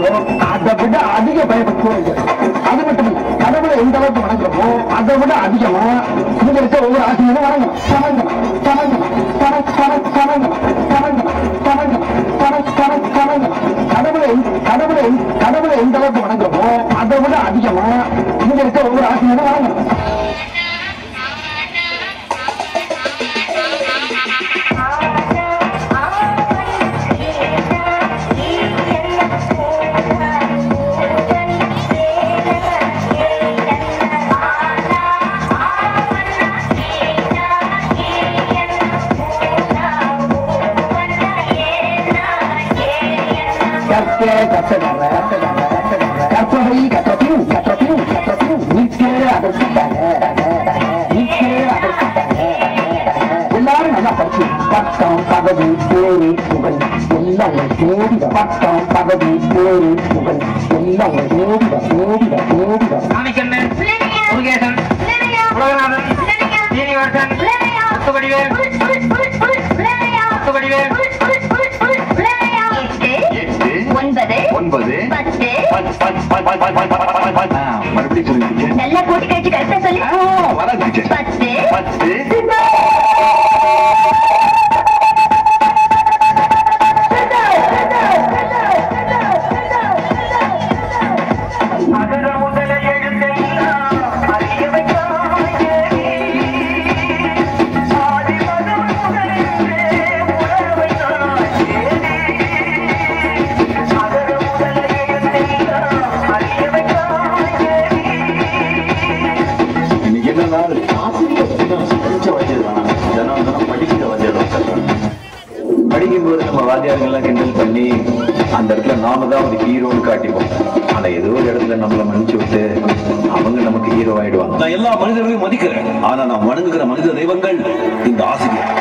வணங்குறோமோ அதை விட அதிக பயப்படுத்துவோம். அது மட்டும் இல்ல, கடவுளை எந்த அளவுக்கு வணங்குறோமோ அதை விட அதிகமா இங்க இருக்க ஒவ்வொரு ஆசிரியரும் வணங்கணும். சமங்கணும் சமங்கணும் கடவுளை எந்த அளவுக்கு வணங்குறோமோ அதை விட அதிகமா இங்க இருக்க ஒவ்வொரு ஆசிரியரும் வணங்கணும். கற்பவை கற்றத்தையும் எல்லாரும் நல்லா படிச்சு பட்டம் பதவி பேரு புகழ் எல்லாம் தேடிட. பட்டம் பதவி பேரு புகழ் எல்லாம் தேடிட தேடிட தேடிட. முருகேசன், உலகநாதன், சீனிவாசன், முத்துவடிவேல், மறுபடியும் சொல்லிட்டு நல்லா கூட்டி கழிச்சு கரெக்டா சொல்லி வராது. 10 படிக்கும்போது நம்ம வாத்தியாரங்கள்லாம் கிண்டல் பண்ணி அந்த இடத்துல நாம தான் ஒரு ஹீரோன்னு காட்டிப்போம். ஆனா ஏதோ ஒரு இடத்துல நம்மளை மன்னிச்சு விட்டு அவங்க நமக்கு ஹீரோ ஆயிடுவாங்க. நான் எல்லா மனிதர்களையும் மதிக்கிறேன். ஆனா நான் வணங்குகிற மனித தெய்வங்கள் இந்த ஆசிரியர்.